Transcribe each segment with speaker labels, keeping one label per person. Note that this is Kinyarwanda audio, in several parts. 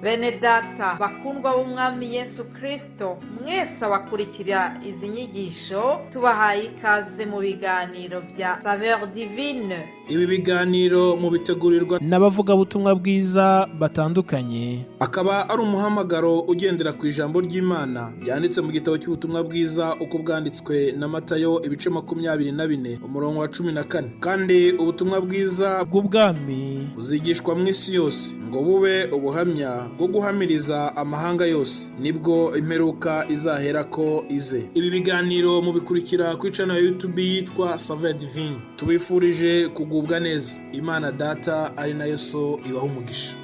Speaker 1: Bene data bakundwa b'umwami Yesu Kristo, mwese abakurikira izi nyigisho tubahaye ikaze mu biganiro bya Saveur Divine.
Speaker 2: Ibi biganiro mu bitegurirwa
Speaker 3: n'abavugabutumwa bwiza batandukanye,
Speaker 2: akaba ari umuhamagaro ugendera ku ijambo ry'Imana byanditse mu gitabo cy'ubutumwa bwiza uko bwanditswe na Matayo ibice 24 umurongo wa 14. Kandi ubutumwa bwiza
Speaker 3: bw'ubwami
Speaker 2: buzigishwa mu isi yose ngo bube ubuhamya bwo guhamiriza amahanga yose, nibwo imperuka izahera ko ize. Ibi biganiro mubikurikira ku channel ya YouTube yitwa Saveur Divine. Tubifurije kugubwa neza. Imana Data ari nayo So ibaha umugisha.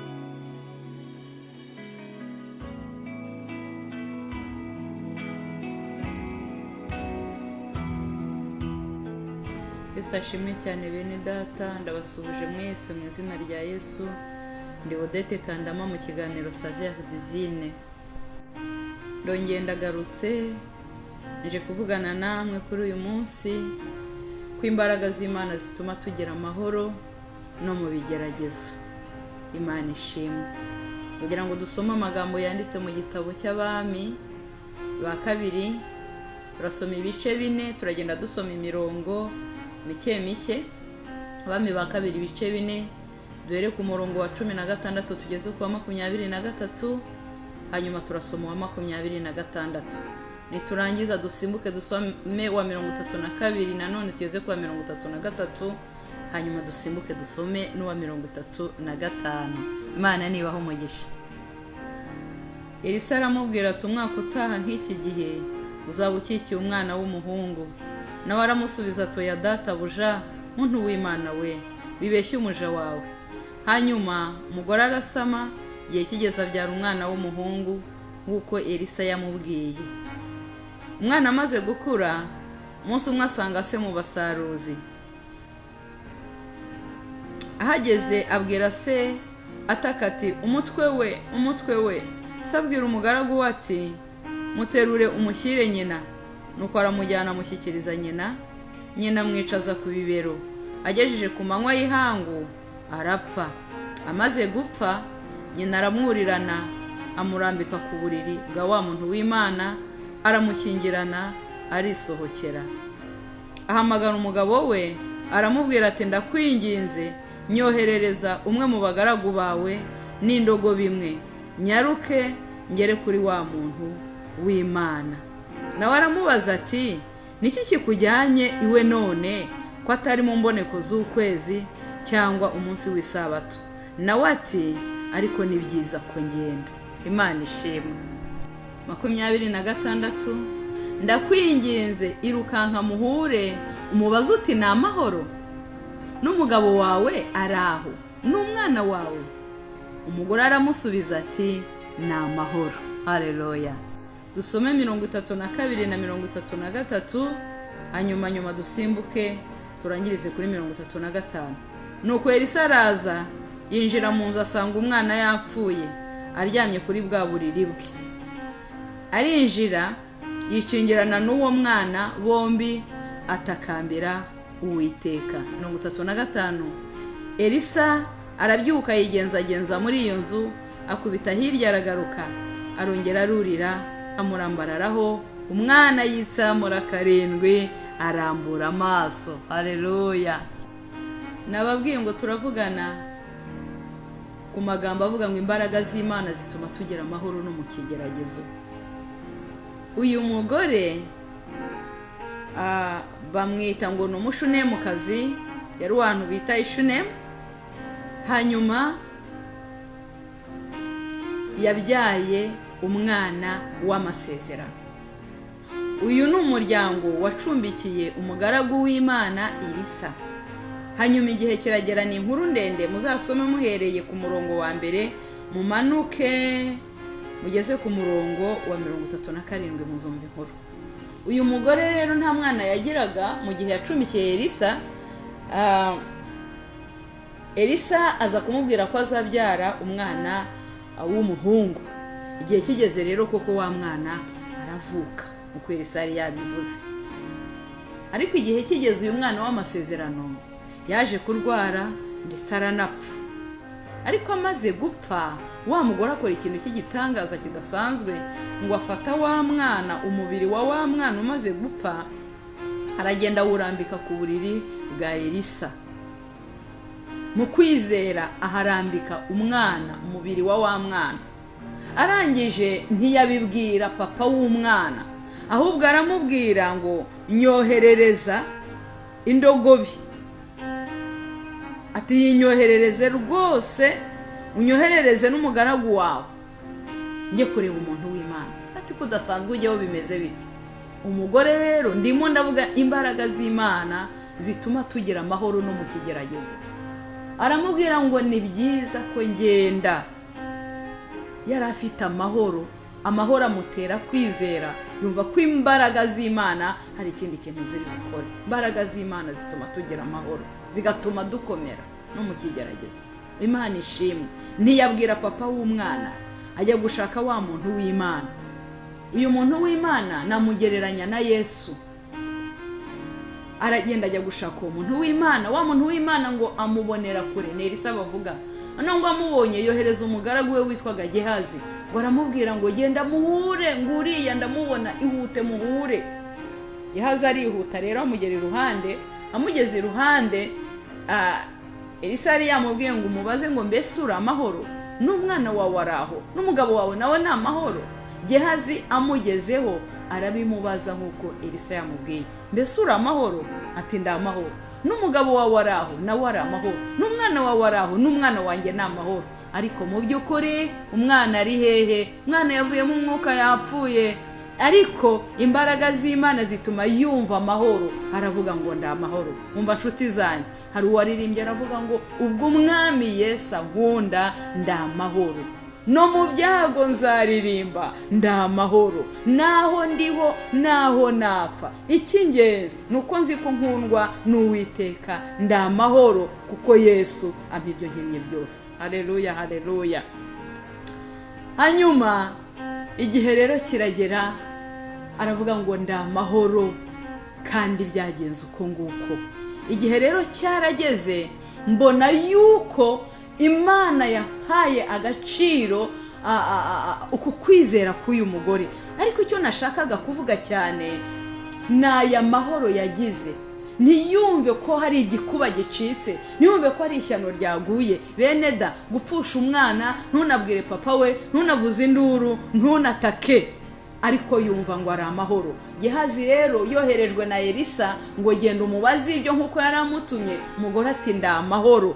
Speaker 4: Yesu ashimwe cyane bene data, ndabasuhuje mwese mu izina rya Yesu. Ndi Odette Kandama mu kiganiro Saveur Divine. Ndongeye ndagarutse nje kuvugana namwe kuri uyu munsi ko imbaraga z'Imana zituma tugira amahoro no mu bigeragezo. Imana ishimwe. Kugira ngo dusome amagambo yanditse mu gitabo cy'Abami ba kabiri, turasoma ibice 4, turagenda dusoma imirongo mike. Abami ba kabiri ibice 4, duhere ku murongo wa 16 tugeze ku wa 23, hanyuma turasoma wa 26. Niturangiza dusimbuke dusome wa 32, nanone tugeze ku wa 33, hanyuma dusimbuke dusome n'uwa 35. Imana nibaho umugisha. Elisa aramubwira ati umwaka utaha nk'iki gihe uzaba ukikiye umwana w'umuhungu. Nawe aramusubiza ati oya databuja, muntu w'Imana we, bibeshye umuja wawe. Hanyuma umugore arasama, igihe kigeze abyara umwana w'umuhungu nk'uko Elisa yamubwiye. Umwana amaze gukura, umunsi umwe asanga se mu basaruzi. Ahageze abwira se ataka ati umutwe we. Sabwira umugaragu ati muterure umushyire nyina. Nuko aramujyana amushyikiriza nyina. Nyina amwicaza ku bibero. Agejeje ku manywa y'ihangu arapfa. Amaze gupfa, nyina aramwurirana amurambika ku buriri bwa wa muntu w'Imana, aramukingirana arisohokera. Ahamagara umugabo we aramubwira ati ndakwinginze nyoherereza umwe mu bagaragu bawe n'indogo bimwe, nyaruke ngere kuri wa muntu w'Imana. Nawe aramubaza ati niki kikujyanye iwe none ko atari mu mboneko z'ukwezi cyangwa umunsi w'isabato? Nawe ati ariko ni byiza ko ngenda. Imana ishimwe. 26, ndakwinginze irukanka muhure umubaza uti ni amahoro, n'umugabo wawe araho, n'umwana wawe? Umugore aramusubiza ati ni amahoro. Haleluya. Dusome 32 na 33, hanyuma dusimbuke turangirize kuri 35. Nuko Elisa araza yinjira mu nzu asanga umwana yapfuye aryamye kuri bwa buriri bwe. Arinjira yikingirana n'uwo mwana, bombi atakambira Uwiteka. 35. Elisa arabyuka yigenzagenza muri iyo nzu, akubita hirya aragaruka, arongera arurira amurambararaho. Umwana yitsamura 7 arambura amaso. Haleluya. Nababwiye ngo turavugana ku magambo avuga ngo imbaraga z'Imana zituma tugira amahoro no mu kigeragezo. Uyu mugore bamwita ngo ni umushunemukazi, yari abantu bita ishunemu. Hanyuma yabyaye umwana w'amasezerano. Uyu ni umuryango wacumbikiye umugaragu w'Imana Elisa. Hanyuma igihe kiragera, ni inkuru ndende, muzasome muhereye ku murongo wa 1, mumanuke mugeze ku murongo wa 37 muzumva inkuru. Uyu mugore rero nta mwana yagiraga mu gihe yacumbikiye Elisa. Elisa aza kumubwira ko azabyara umwana w'umuhungu. Igihe kigeze rero koko wa mwana aravuka uko Elisa yari yabivuze. Ariko igihe kigeze uyu mwana w'amasezerano yaje kurwara ndetse aranapfa. ariko amaze gupfa wa mugore akora ikintu cy'igitangaza kidasanzwe, ngo afata wa mwana, umubiri wa wa mwana umaze gupfa, aragenda awurambika ku buriri bwa Elisa. Mu kwizera aharambika umwana, umubiri wa wa mwana. Arangije ntiyabibwira papa w'umwana, ahubwo aramubwira ngo nyoherereza indogobi. Ati yinyoherereze rwose, unyoherereze n'umugaragu wawe njye kureba umuntu w'Imana. Ati kudasanzwe ujyeho bimeze biti. Umugore rero ndimo ndavuga imbaraga z'Imana zituma tugira amahoro no mu kigeragezo. Aramubwira ngo ni byiza ko ngenda. Yari afite amahoro amutera kwizera, yumva ko imbaraga z'Imana hari ikindi kintu ziri gukora. Imbaraga z'Imana zituma tugira amahoro, zigatuma dukomera no mu kigeragezo. Imana ishimwe. Ntiyabwira papa w'umwana, ajya gushaka wa muntu w'Imana. Uyu muntu w'Imana namugereranya na Yesu. Aragenda ajya gushaka uwo muntu w'Imana, wa muntu w'Imana ngo amubonera kure. Ni Elisa bavuga. Ngo amubonye yohereza umugaragu we witwaga Gehazi, ngo aramubwira ngo genda muhure, ngo uriya ndamubona, ihute muhure. Gehazi arihuta rero amugera iruhande. Amugeze iruhande, Elisa yari yamubwiye ngo umubaze ngo mbese uri amahoro, n'umwana wawe araho, n'umugabo wawe nawe ni amahoro. Gehazi amugezeho arabimubaza nk'uko Elisa yamubwiye, mbese uri amahoro? Ati ndi amahoro. N'umugabo wawe araho, nawe ari amahoro, n'umwana wawe araho, n'umwana wanjye ni amahoro. Ariko mu by'ukuri umwana ari hehe? Umwana yavuye mu mwuka, yapfuye. Ariko imbaraga z'Imana zituma yumva amahoro. Aravuga ngo ndi amahoro. Umva nshuti zanjye, hari uwaririmbye aravuga ngo ubwo umwami Yesu ankunda ndi amahoro, no mu byago nzaririmba ndi amahoro, naho ndiho naho napfa. Icy'ingenzi nuko nzi ko nkundwa n'Uwiteka, ndi amahoro kuko Yesu ampa ibyo nkeneye byose. Haleluya, haleluya. Hanyuma igihe rero kiragera, aravuga ngo ndi amahoro, kandi byagenze uko nguko. Igihe rero cyarageze, mbona yuko Imana yahaye agaciro uku kwizera k'uyu mugore. Ariko icyo nashakaga kuvuga cyane ni aya mahoro yagize. Ntiyumve ko hari igikuba gicitse, ntiyumve ko hari ishyano ryaguye. Bene da, gupfusha umwana ntunabwire papa we, ntunavuze induru, ntunatake, ariko yumva ngo ari amahoro. Gehazi rero yoherejwe na Elisa ngo genda umubaze ibyo nk'uko yari amutumye. Umugore ati ndi amahoro.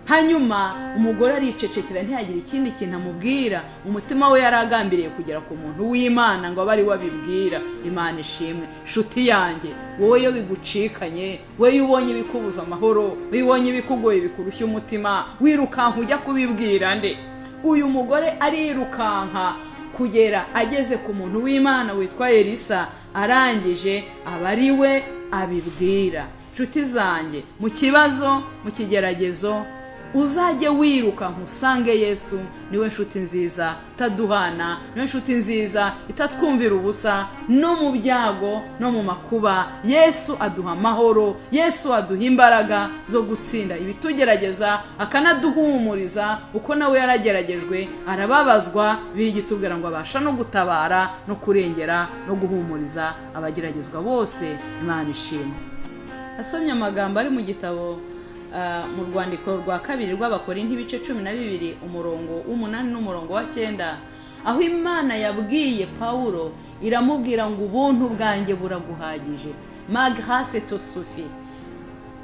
Speaker 4: Hanyuma umugore aricecekera, ntiyagira ikindi kintu amubwira. Umutima we yaragambiriye kugera ku muntu w'Imana ngo abari wabibwira. Imana ishimwe. Nshuti yanjye, wowe yo bigucikanye, wowe ubonye bikubuza amahoro, ubonye bikugoye, bikurushya umutima, wirukanka ujya kubibwira nde? Uyu mugore arirukanka kugera ageze ku muntu w'Imana witwa Elisa, arangije aba ari we abibwira. Nshuti zanjye, mu kibazo, mu kigeragezo, uzajye wiruka nkusange Yesu. Niwe nshuti nziza taduhana, niwe nshuti nziza itatwumvira ubusa. No mu byago no mu makuba, Yesu aduha amahoro, Yesu aduha imbaraga zo gutsinda ibitugerageza, akanaduhumuriza uko nawe yarageragejwe, arababazwa, birigitubwira ngo abasha no gutabara no kurengera no guhumuriza abageragezwa bose. Imana ishimwe. Asomye amagambo ari mu gitabo mu rwandiko rwa kabiri rw'Abakorinto ibice 12 umurongo w'8 n'umurongo wa 9, aho Imana yabwiye Paulo, iramubwira ngo ubuntu bwanjye buraguhagije, ma grâce te suffit.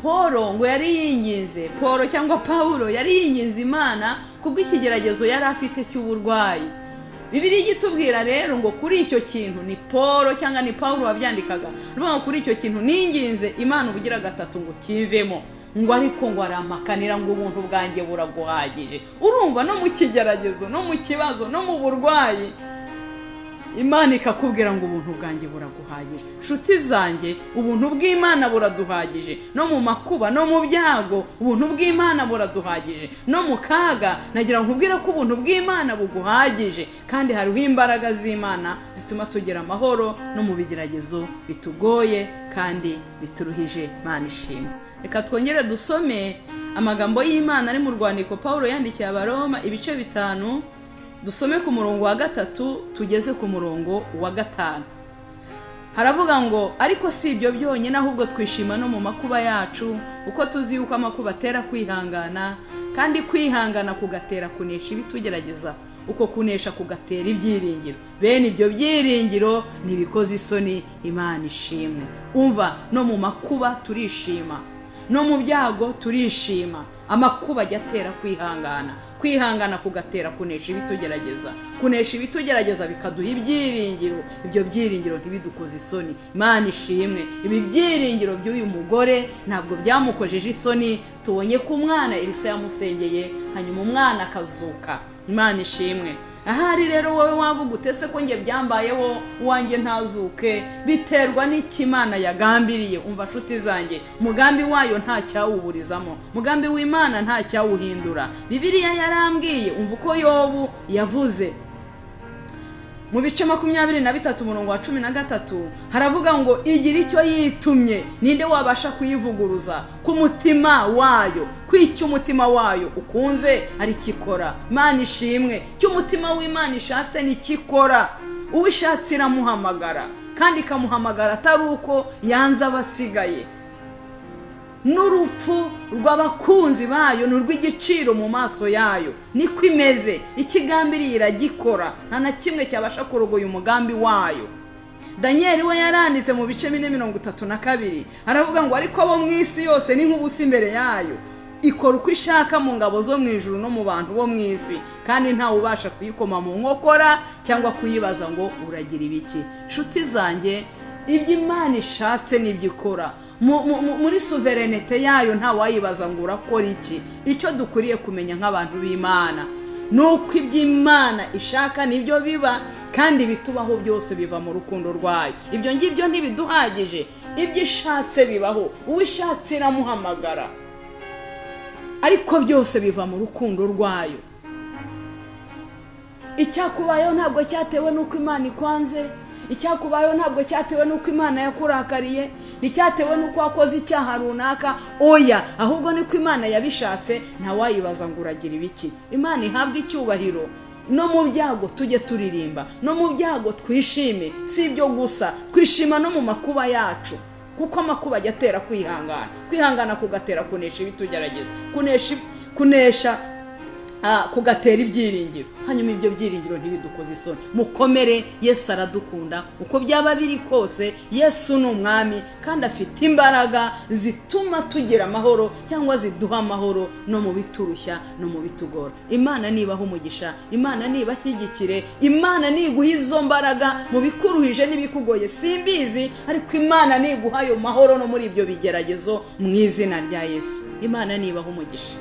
Speaker 4: Paulo ngo yari yinginze, Paulo yari yinginze Imana kubw'ikigeragezo yari afite cy'uburwayi. Bibiliya igitubwira rero ngo kuri icyo kintu ni Paulo wabyandikaga. Ruvuga kuri icyo kintu ninginze Imana ubugira gatatu ngo kivemo. Ngo ariko ngo aramakanira ngo ubuntu bwanjye buraguhagije. Urumva no mu kigeragezo, no mu kibazo, no mu burwayi, Imana ikakubwira ngo ubuntu bwanjye buraguhagije. Nshuti zanjye, ubuntu bw'Imana buraduhagije. No mu makuba, no mu byago, ubuntu bw'Imana buraduhagije. No mu kaga, nagira nkubwira ko ubuntu bw'Imana buguhagije, kandi hariho imbaraga z'Imana zituma tugira amahoro no mu bigeragezo bitugoye kandi bituruhije. Imana ishimwe. Reka twongere dusome amagambo y'Imana ari mu rwandiko Pawulo yandikiye Abaroma ibice 5, dusome ku murongo wa 3 tugeze ku murongo wa 5. Haravuga ngo ariko si ibyo byonyine, ahubwo twishima no mu makuba yacu, uko tuzi yuko amakuba atera kwihangana, kandi kwihangana kugatera kunesha ibitugerageza, uko kunesha kugatera ibyiringiro, bene ibyo byiringiro ntibikoze isoni. Imana ishimwe. Umva, no mu makuba turishima, no mu byago turishima. Amakuba ajya atera kwihangana, kwihangana kugatera kunesha ibitugerageza, kunesha ibitugerageza bikaduha ibyiringiro, ibyo byiringiro ntibidukoze isoni. Imana ishimwe. Ibi byiringiro by'uyu mugore ntabwo byamukojeje isoni. Tubonye ko umwana Elisa yamusengeye, hanyuma umwana akazuka. Imana ishimwe. Ahari rero wowe wavuga utese ko nge byambayeho uwanjye ntazuke, biterwa n'ikimana yagambiriye. Umva nshuti zanjye, mugambi wayo nta cyawuburizamo, mugambi w'Imana nta cyawuhindura. Bibiliya yarambwiye, umva uko Yobu yavuze mu bice 23 umurongo wa 13, haravuga ngo igira icyo yitumye, ninde wabasha kuyivuguruza? Ku mutima wayo, kw'icyo umutima wayo ukunze ari kikora. Imana ishimwe. Cyo umutima w'Imana ishatse ni kikora. Ubishatse iramuhamagara, kandi ikamuhamagara atari uko yanze abasigaye. N'urupfu rw'abakunzi bayo n'urw'igiciro mu maso yayo. Niko imeze. Ikigambiriye iragikora, nta na kimwe cyabasha kurogoya umugambi wayo. Daniel we yaranditse mu bice 4:32, aravuga ngo ariko abo mu isi yose ni nk'ubusa imbere yayo, ikora uko ishaka mu ngabo zo mu ijuru no mu bantu bo mu isi, kandi ntawe ubasha kuyikoma mu nkokora cyangwa kuyibaza ngo uragira ibiki. Nshuti zanjye, ibyo Imana ishatse n'ibyo ikora. Muri sovereignty yayo nta wayibaza ngo urakora iki. Icyo dukwiriye kumenya nk'abantu b'Imana nuko ibyo Imana ishaka nibyo biba, kandi bitubaho byose biva mu rukundo rwayo. Ibyo ngibyo ntibiduhagije, ibyo ishatse bibaho. Uwishatse iramuhamagara, ariko byose biva mu rukundo rwayo. Icyakubayeho ntabwo cyatewe nuko Imana ikwanze, icyakubayeho ntabwo cyatewe nuko Imana yakurakariye, nicyatewe nuko wakoze icyaha runaka. Oya, ahubwo niko Imana yabishatse. Nta wayibaza ngo uragira ibiki. Imana ihabwa icyubahiro. No mu byago tujye turirimba, no mu byago twishime. Si ibyo gusa, twishima no mu makuba yacu, kuko amakuba ajya atera kwihangana, kwihangana kugatera kunesha ibitugerageza, kunesha kugatera ibyiringiro. Hanyuma ibyo byiringiro ntibidukoze isoni. Mukomere, Yesu aradukunda. Uko byaba biri kose, Yesu ni umwami, kandi afite imbaraga zituma tugira amahoro, cyangwa ziduha amahoro no mu biturushya no mu bitugora. Imana nibaho umugisha, Imana nibashyigikire, Imana niguha izo mbaraga mu bikuruhije n'ibikugoye simbizi, ariko Imana niguha ayo mahoro no muri ibyo bigeragezo, mu izina rya Yesu. Imana nibaho umugisha.